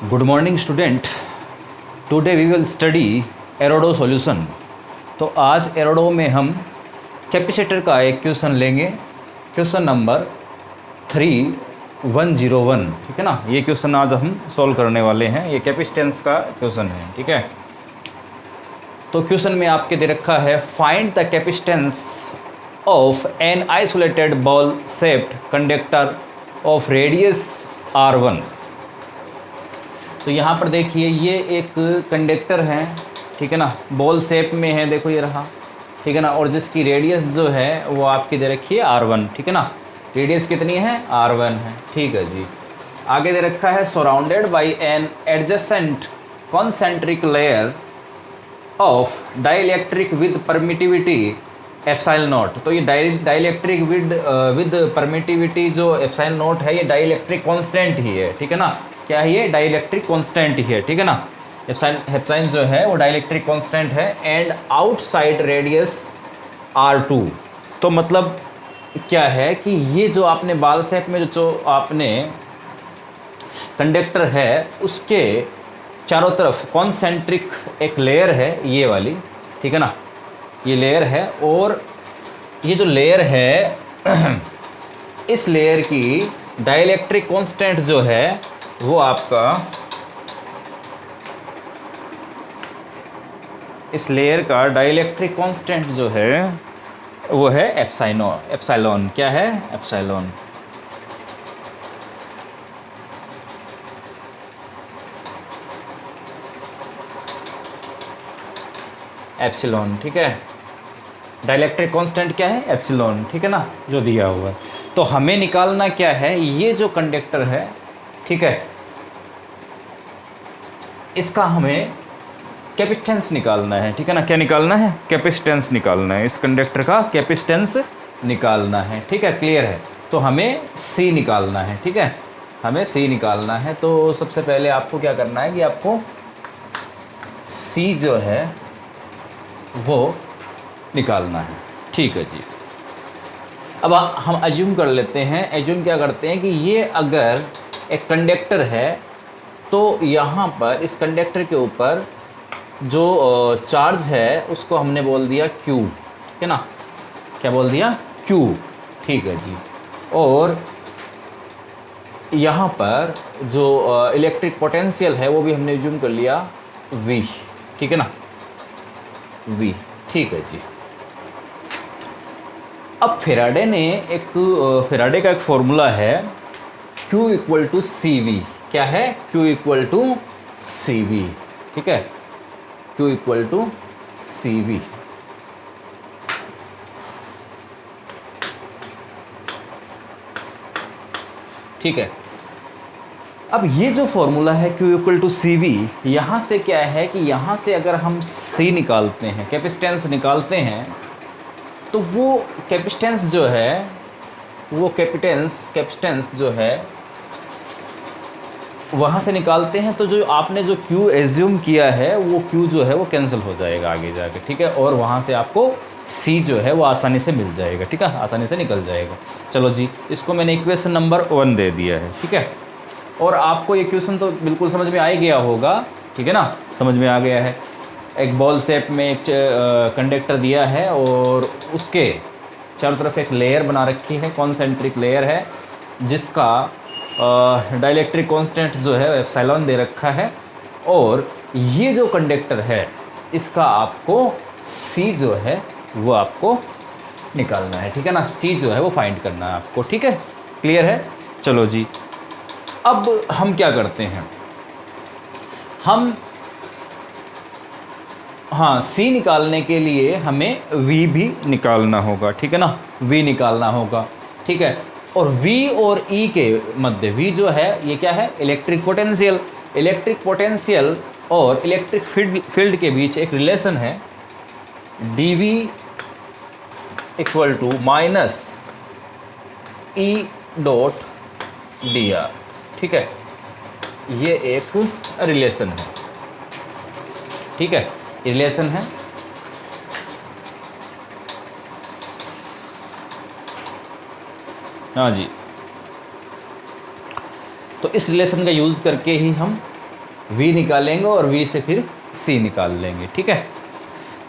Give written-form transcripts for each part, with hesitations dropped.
Good morning student. Today we will study एरोडो solution. तो आज एरोडो में हम कैपेसिटर का एक क्वेश्चन लेंगे, क्वेश्चन नंबर 3101। ठीक है ना, ये क्वेश्चन आज हम सॉल्व करने वाले हैं। ये कैपेसिटेंस का क्वेश्चन है। ठीक है, तो क्वेश्चन में आपके दे रखा है find the capacitance of an isolated ball shaped conductor of radius R1। तो यहाँ पर देखिए ये एक कंडक्टर है, ठीक है ना, बॉल शेप में है, देखो ये रहा, ठीक है ना, और जिसकी रेडियस जो है वो आपकी दे रखी है R1। ठीक है ना, रेडियस कितनी है? R1 है। ठीक है जी। आगे दे रखा है surrounded by an adjacent concentric layer of dielectric with permittivity epsilon not. तो ये डाइलेक्ट्रिक विद परमिटिविटी जो एप्सिलॉन नॉट है, ये डाइलेक्ट्रिक कांस्टेंट ही है। ठीक है ना, क्या है ये? डाइलेक्ट्रिक कांस्टेंट ही है। ठीक है ना, एप्सिलॉन जो है वो डाइलेक्ट्रिक कांस्टेंट है। And outside radius R2। तो मतलब क्या है कि ये जो आपने बॉल शेप में जो आपने कंडक्टर है उसके चारों तरफ कॉन्सेंट्रिक एक लेयर है, ये वाली, ठीक है ना, ये लेयर है। और ये जो लेयर है इस लेयर की डाइलेक्ट्रिक कांस्टेंट जो है वो आपका, इस लेयर का डाइलेक्ट्रिक कांस्टेंट जो है वो है एप्सिलॉन। क्या है? एप्सिलॉन। एप्सिलॉन, ठीक है। डाइलेक्ट्रिक कांस्टेंट क्या है? एप्सिलॉन, ठीक है ना, जो दिया हुआ है। तो हमें निकालना क्या है? ये जो कंडक्टर है, ठीक है, इसका हमें कैपेसिटेंस निकालना है। ठीक है ना, क्या निकालना है? कैपेसिटेंस निकालना है। इस कंडक्टर का कैपेसिटेंस निकालना है। ठीक है, क्लियर है। तो हमें C निकालना है। ठीक है, हमें C निकालना है। तो सबसे पहले आपको क्या करना है कि आपको C जो है वो निकालना है। ठीक है जी। अब हम एज्यूम कर लेते हैं, एज्यूम क्या करते हैं कि ये अगर एक कंडक्टर है तो यहाँ पर इस कंडक्टर के ऊपर जो चार्ज है उसको हमने बोल दिया Q। ठीक है ना, क्या बोल दिया? Q। ठीक है जी। और यहाँ पर जो इलेक्ट्रिक पोटेंशियल है वो भी हमने एज्यूम कर लिया V। ठीक है ना, V। ठीक है जी। अब फेराडे ने फेराडे का एक फॉर्मूला है Q इक्वल टू CV। क्या है? Q equal to CV। ठीक है, Q इक्वल टू CV। ठीक है, अब ये जो फॉर्मूला है Q इक्वल टू CV, यहाँ से क्या है कि यहाँ से अगर हम C निकालते हैं, कैपेसिटेंस निकालते हैं, तो वो कैपेसिटेंस जो है वो कैपेसिटेंस जो है वहाँ से निकालते हैं तो जो आपने जो Q एज्यूम किया है वो Q जो है वो कैंसिल हो जाएगा आगे जाके। ठीक है, और वहाँ से आपको C जो है वो आसानी से मिल जाएगा। ठीक है, आसानी से निकल जाएगा। चलो जी, इसको मैंने इक्वेशन नंबर 1 दे दिया है। ठीक है, और आपको ये क्वेश्चन तो बिल्कुल समझ में आ ही गया होगा। ठीक है ना, समझ में आ गया है। एक बॉल शेप में एक कंडक्टर दिया है और उसके चारों तरफ एक लेयर बना रखी है, कॉन्सेंट्रिक लेयर है, जिसका डाइलेक्ट्रिक कांस्टेंट जो है एप्सिलॉन दे रखा है। और ये जो कंडक्टर है इसका आपको C जो है वो आपको निकालना है। ठीक है ना, C जो है वो फाइंड करना है आपको। ठीक है, क्लियर है। चलो जी, अब हम क्या करते हैं, हम C निकालने के लिए हमें V भी निकालना होगा। ठीक है ना, V निकालना होगा। ठीक है, और V और E के मध्य, V जो है ये क्या है? Electric potential. इलेक्ट्रिक पोटेंशियल और इलेक्ट्रिक फील्ड के बीच एक रिलेशन है, dV equal to minus E dot dr। ठीक है, ये एक रिलेशन है। ठीक है, रिलेशन है। हाँ जी, तो इस रिलेशन का यूज़ करके ही हम V निकालेंगे और V से फिर C निकाल लेंगे, ठीक है।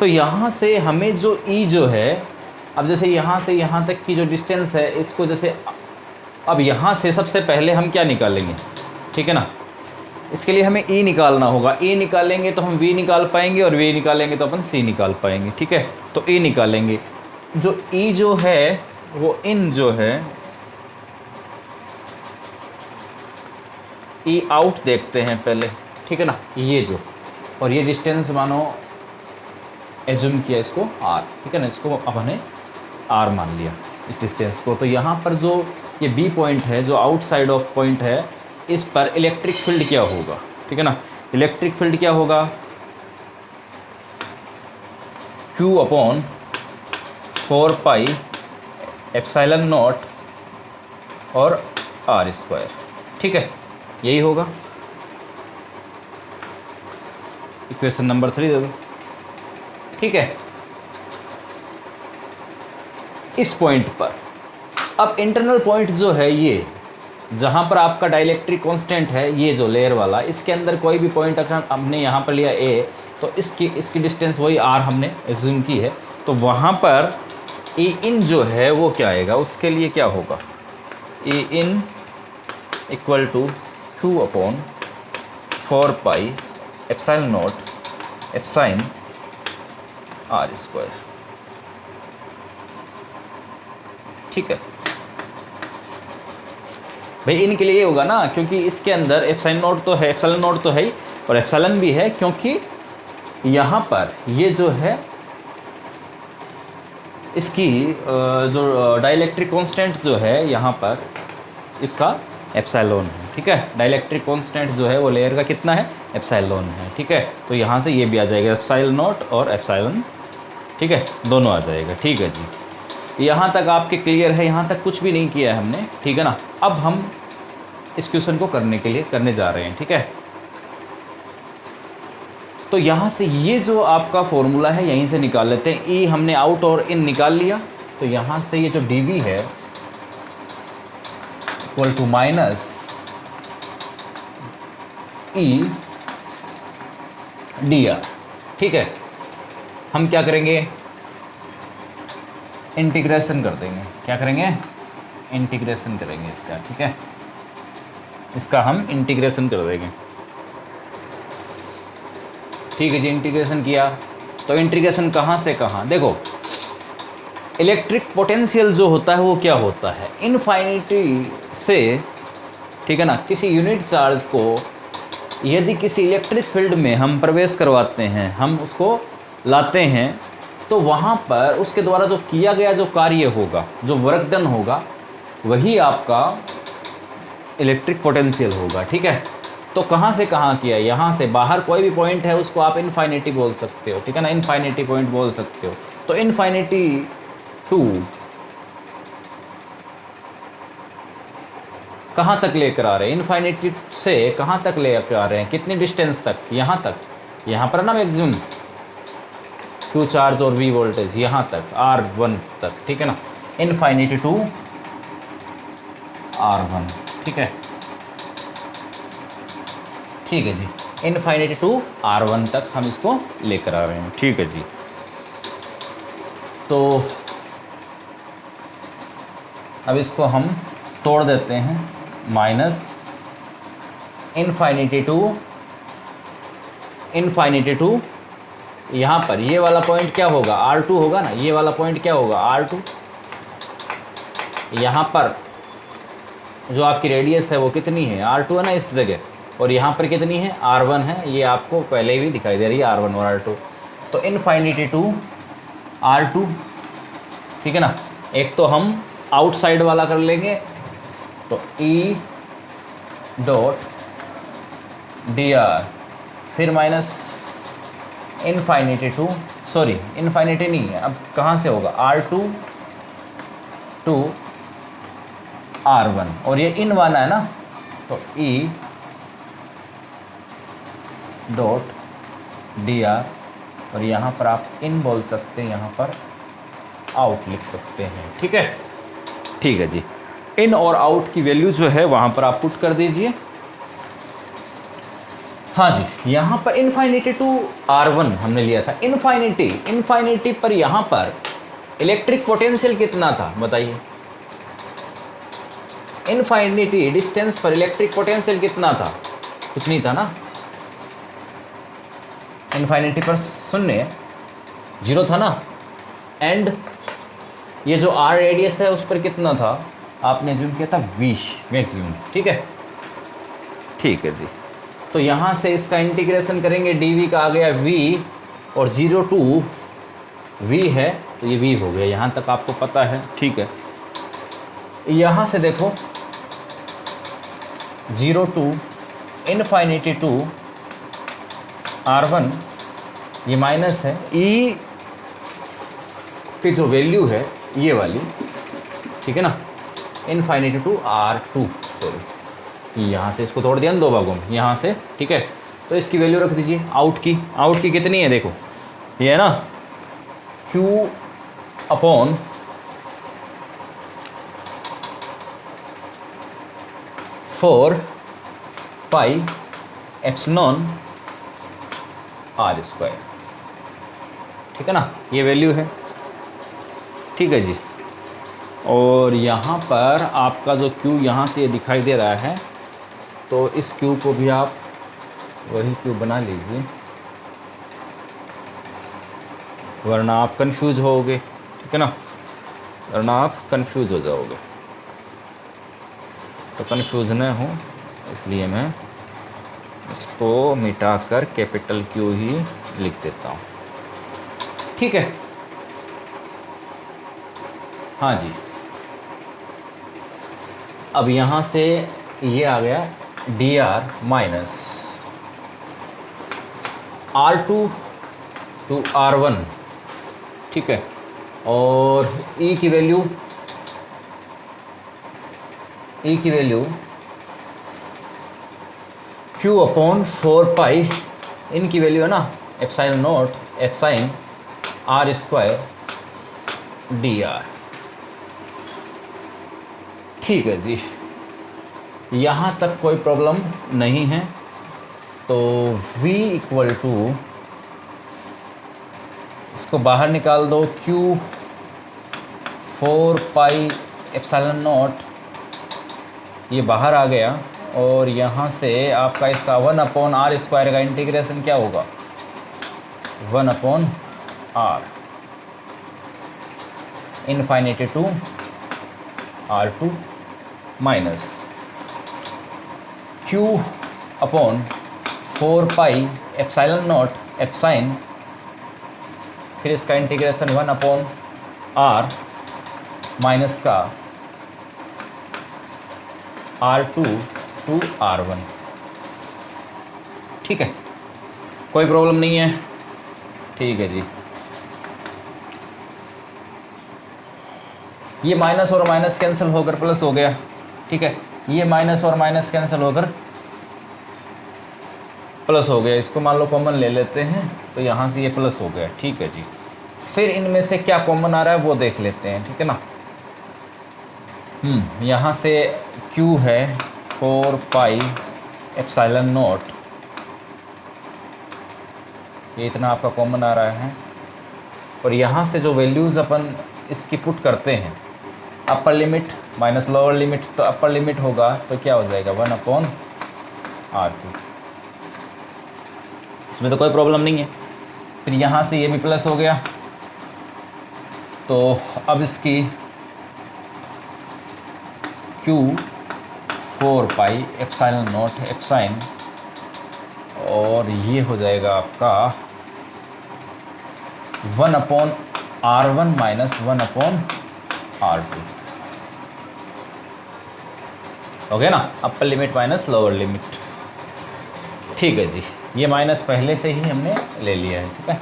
तो यहाँ से हमें जो E जो है, अब जैसे यहाँ से यहाँ तक की जो डिस्टेंस है, इसको जैसे अब यहाँ से सबसे पहले हम क्या निकालेंगे, ठीक है ना, इसके लिए हमें E निकालना होगा। E निकालेंगे तो हम V निकाल पाएंगे और V निकालेंगे तो अपन C निकाल पाएंगे, ठीक है। तो E निकालेंगे, जो E जो है वो इन जो है E आउट देखते हैं पहले, ठीक है ना, ये जो, और ये डिस्टेंस मानो एज्यूम किया इसको R, ठीक है ना, इसको अपने R मान लिया इस डिस्टेंस को। तो यहाँ पर जो ये B पॉइंट है, जो आउटसाइड ऑफ पॉइंट है, इस पर इलेक्ट्रिक फील्ड क्या होगा, ठीक है ना, इलेक्ट्रिक फील्ड क्या होगा, Q upon 4 pi epsilon not और R स्क्वायर, ठीक है, यही होगा। इक्वेशन नंबर 3 दे दो, ठीक है। इस पॉइंट पर अब इंटरनल पॉइंट जो है, ये जहाँ पर आपका डाइलेक्ट्रिक कांस्टेंट है, ये जो लेयर वाला, इसके अंदर कोई भी पॉइंट अगर हमने यहाँ पर लिया A, तो इसकी डिस्टेंस वही R हमने एज्यूम की है। तो वहाँ पर E इन जो है वो क्या आएगा, उसके लिए क्या होगा, E in equal to Q upon 4 pi epsilon not epsilon R square, ठीक है भाई। इनके लिए होगा ना, क्योंकि इसके अंदर एप्सिलॉन नॉट तो है, एप्सिलॉन नॉट तो है ही, और एप्सिलॉन भी है, क्योंकि यहाँ पर ये जो है इसकी जो डाइलेक्ट्रिक कांस्टेंट जो है यहाँ पर इसका एप्सिलॉन है, ठीक है। डाइलेक्ट्रिक कांस्टेंट जो है वो लेयर का कितना है, एप्सिलॉन है, ठीक है। तो यहाँ से ये भी आ जाएगा एप्सिलॉन नॉट और एप्सिलॉन, ठीक है, दोनों आ जाएगा, ठीक है जी। यहाँ तक आपके क्लियर है, यहाँ तक कुछ भी नहीं किया है हमने, ठीक है ना। अब हम इस क्वेश्चन को करने जा रहे हैं, ठीक है। तो यहाँ से ये जो आपका फॉर्मूला है यहीं से निकाल लेते हैं। E हमने आउट और इन निकाल लिया, तो यहाँ से ये जो dV है equal to minus E dr, ठीक है। हम क्या करेंगे, इंटीग्रेशन कर देंगे, क्या करेंगे, इंटीग्रेशन करेंगे इसका, ठीक है, इसका हम इंटीग्रेशन कर देंगे, ठीक है जी। इंटीग्रेशन किया तो इंटीग्रेशन कहाँ से कहाँ, देखो इलेक्ट्रिक पोटेंशियल जो होता है वो क्या होता है, इनफाइनिटी से, ठीक है ना, किसी यूनिट चार्ज को यदि किसी इलेक्ट्रिक फील्ड में हम प्रवेश करवाते हैं, हम उसको लाते हैं, तो वहाँ पर उसके द्वारा जो किया गया जो कार्य होगा, जो वर्क डन होगा, वही आपका इलेक्ट्रिक पोटेंशियल होगा, ठीक है। तो कहाँ से कहाँ किया, यहाँ से बाहर कोई भी पॉइंट है उसको आप इनफाइनिटी बोल सकते हो, ठीक है ना, इनफाइनिटी पॉइंट बोल सकते हो। तो इनफाइनिटी टू कहाँ तक लेकर आ रहे हैं, इनफाइनिटी से कहाँ तक लेकर आ रहे हैं, कितनी डिस्टेंस तक, यहाँ तक, यहाँ पर ना मैक्सिमम Q चार्ज और V वोल्टेज यहाँ तक R1 तक, ठीक है ना, इनफाइनिटी टू R1, ठीक है, ठीक है जी, इनफाइनिटी टू R1 तक हम इसको लेकर आ रहे हैं, ठीक है जी। तो अब इसको हम तोड़ देते हैं, माइनस इनफाइनिटी टू यहाँ पर ये वाला पॉइंट क्या होगा, R2 होगा ना, ये वाला पॉइंट क्या होगा, R2। यहाँ पर जो आपकी रेडियस है वो कितनी है, R2 है ना इस जगह, और यहाँ पर कितनी है, R1 है, ये आपको पहले भी दिखाई दे रही है R1 और R2। तो इनफाइनिटी टू R2, ठीक है ना। एक तो हम आउटसाइड वाला कर लेंगे, तो E डॉट dr, फिर माइनस इनफाइनिटी टू, सॉरी इनफाइनिटी नहीं है, अब कहाँ से होगा, R2 टू R1, और ये इन वाला है ना, तो E डॉट dr, और यहाँ पर आप इन बोल सकते हैं, यहाँ पर आउट लिख सकते हैं, ठीक है, ठीक है जी। इन और आउट की वैल्यू जो है वहाँ पर आप पुट कर दीजिए। हाँ जी, यहाँ पर इन्फाइनिटी टू R1 हमने लिया था। इन्फाइनिटी पर यहाँ पर इलेक्ट्रिक पोटेंशियल कितना था बताइए। इन्फाइनिटी डिस्टेंस पर इलेक्ट्रिक पोटेंशियल कितना था? कुछ नहीं था ना। इन्फाइनिटी पर शून्य, जीरो था ना। एंड ये जो R रेडियस है उस पर कितना था? आपने ज्यूम किया था 20 मैक्सिमम। ठीक है, ठीक है जी। तो यहाँ से इसका इंटीग्रेशन करेंगे, dv का आ गया v और 0 टू v है तो ये v हो गया, यहाँ तक आपको पता है। ठीक है, यहाँ से देखो 0 टू इनफाइनिटी टू R1 ये माइनस है, e की जो वैल्यू है ये वाली, ठीक है ना, इनफाइनिटी टू R2, सॉरी यहाँ से इसको तोड़ दिया ना दो भागों में, यहाँ से। ठीक है, तो इसकी वैल्यू रख दीजिए आउट की कितनी है देखो, ये है ना Q upon four pi epsilon R²। ठीक है ना, ये वैल्यू है। ठीक है जी, और यहाँ पर आपका जो Q यहाँ से ये दिखाई दे रहा है, तो इस Q को भी आप वही Q बना लीजिए, वरना आप कंफ्यूज होगे। ठीक है ना, वरना आप कंफ्यूज हो जाओगे। तो कंफ्यूज न हो इसलिए मैं इसको मिटाकर कैपिटल Q ही लिख देता हूँ। ठीक है, हाँ जी। अब यहाँ से ये आ गया dr minus R2 to R1। ठीक है, और E की वैल्यू Q अपॉन 4 पाई, इनकी वैल्यू है ना epsilon not epsilon R² dr। ठीक है जी, यहाँ तक कोई प्रॉब्लम नहीं है। तो V इक्वल टू, इसको बाहर निकाल दो, Q 4 पाई एप्सिलॉन नॉट, ये बाहर आ गया, और यहाँ से आपका इसका 1 अपॉन R² का इंटीग्रेशन क्या होगा, 1 upon R infinity to R2 minus Q upon 4 pi epsilon not epsilon, फिर इसका इंटीग्रेशन 1 अपॉन R माइनस का R2 टू R1। ठीक है, कोई प्रॉब्लम नहीं है। ठीक है जी, ये माइनस और माइनस कैंसिल होकर प्लस हो गया। ठीक है, ये माइनस और माइनस कैंसिल होकर प्लस हो गया, इसको मान लो कॉमन ले लेते हैं, तो यहाँ से ये प्लस हो गया। ठीक है जी, फिर इनमें से क्या कॉमन आ रहा है वो देख लेते हैं। ठीक है ना, यहाँ से Q है 4 पाई एप्सिलॉन नॉट, ये इतना आपका कॉमन आ रहा है, और यहाँ से जो वैल्यूज़ अपन इसकी पुट करते हैं, upper limit minus lower limit, तो अपर लिमिट होगा तो क्या हो जाएगा 1 अपॉन R2। इसमें तो कोई प्रॉब्लम नहीं है। फिर यहाँ से ये भी प्लस हो गया, तो अब इसकी Q 4 pi epsilon not epsilon, और ये हो जाएगा आपका 1 upon R1 minus 1 upon R2। हो गया ना, upper limit minus lower limit. ठीक है जी, ये माइनस पहले से ही हमने ले लिया है। ठीक है,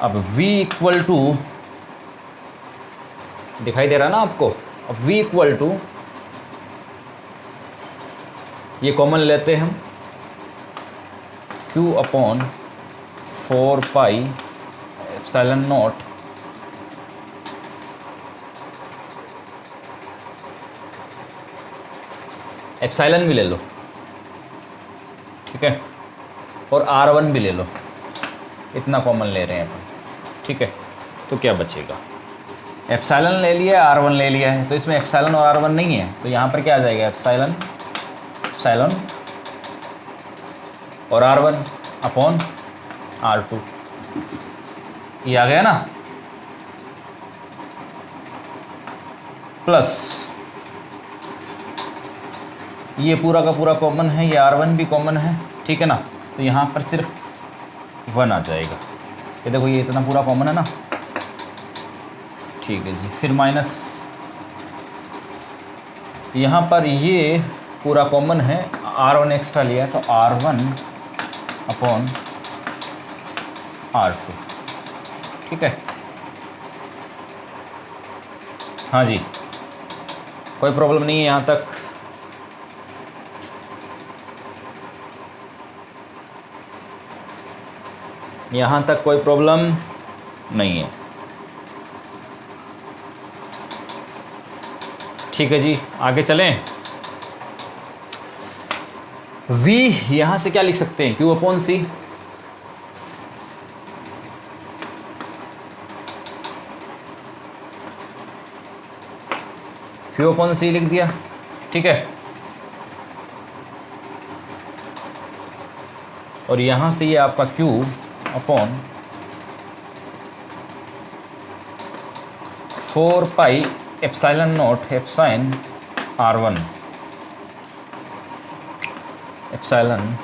अब V इक्वल टू दिखाई दे रहा ना आपको, अब V इक्वल टू, ये कॉमन लेते हैं हम, Q upon 4 pi epsilon not epsilon भी ले लो, ठीक है, और R1 भी ले लो, इतना कॉमन ले रहे हैं अपन, ठीक है। तो क्या बचेगा, एप्सिलॉन ले लिया, R1 ले लिया है, तो इसमें एप्सिलॉन और R1 नहीं है, तो यहाँ पर क्या आ जाएगा, एप्सिलॉन और R1 अपॉन R2, ये आ गया ना, प्लस ये पूरा का पूरा कॉमन है, ये R1 भी कॉमन है, ठीक है ना, तो यहाँ पर सिर्फ 1 आ जाएगा, ये देखो ये इतना पूरा कॉमन है ना, ठीक है जी। फिर माइनस यहाँ पर ये पूरा कॉमन है, R1 एक्स्ट्रा लिया तो R1 अपॉन R2, ठीक है। हाँ जी, कोई प्रॉब्लम नहीं है यहाँ तक। यहाँ तक कोई प्रॉब्लम नहीं है, ठीक है जी। आगे चलें। V यहाँ से क्या लिख सकते हैं, Q upon C, Q upon C लिख दिया, ठीक है। और यहाँ से ये आपका Q upon 4 pi epsilon not epsilon R1, epsilon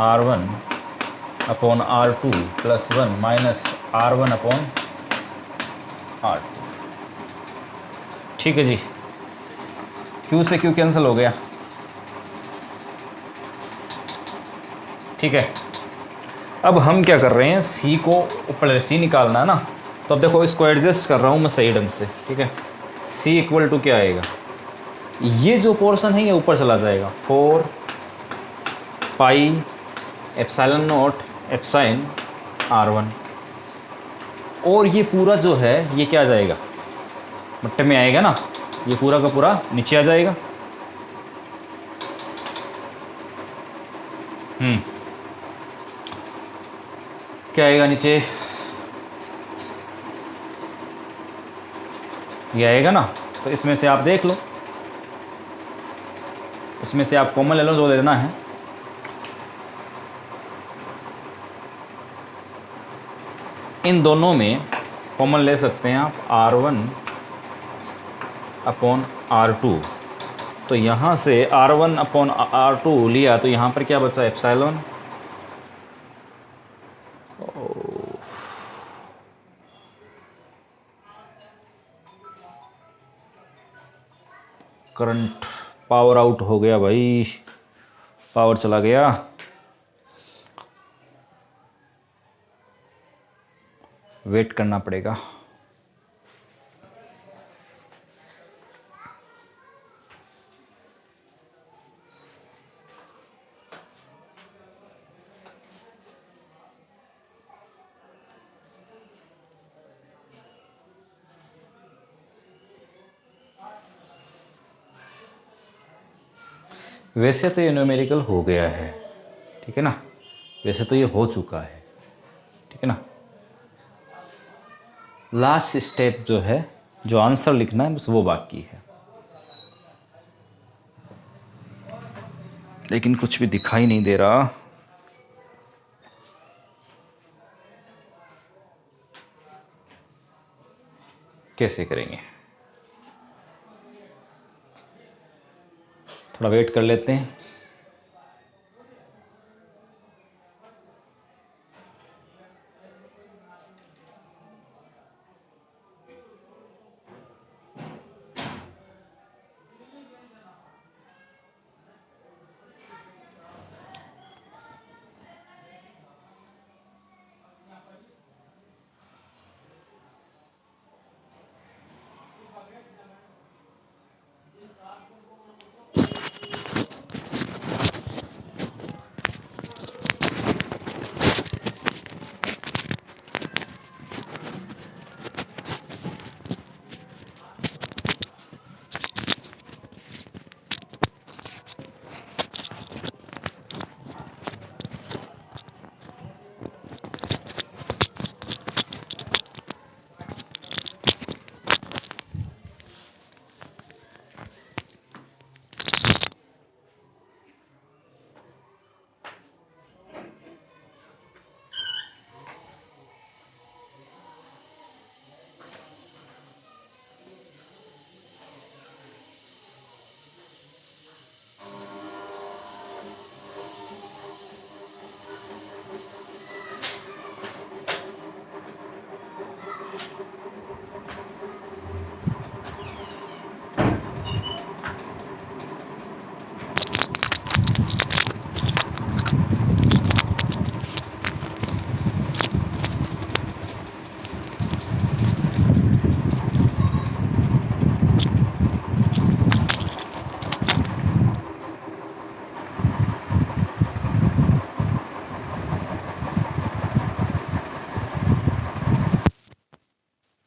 R1 upon R2 plus 1 minus R1 upon R2, ठीक है जी। Q से Q कैंसिल हो गया, ठीक है। अब हम क्या कर रहे हैं, C को ऊपर C निकालना है ना, तो अब देखो इसको एडजस्ट कर रहा हूँ मैं सही ढंग से, ठीक है। C इक्वल टू क्या आएगा, ये जो पोर्शन है ये ऊपर चला जाएगा, 4 pi epsilon not epsilon R1, और ये पूरा जो है ये क्या आ जाएगा, मट्टे में आएगा ना, ये पूरा का पूरा नीचे आ जाएगा। क्या आएगा नीचे, ये आएगा ना, तो इसमें से आप देख लो, इसमें से आप कॉमन ले लो जो लेना है। इन दोनों में कॉमन ले सकते हैं आप R1 अपॉन R2, तो यहाँ से R1 अपॉन R2 लिया तो यहाँ पर क्या बचा, एप्सिलॉन करंट, पावर आउट हो गया भाई, पावर चला गया। वेट करना पड़ेगा। वैसे तो ये न्यूमेरिकल हो गया है, ठीक है ना, वैसे तो ये हो चुका है, ठीक है ना। लास्ट स्टेप जो है, जो आंसर लिखना है बस वो बाकी है, लेकिन कुछ भी दिखाई नहीं दे रहा। कैसे करेंगे, थोड़ा वेट कर लेते हैं।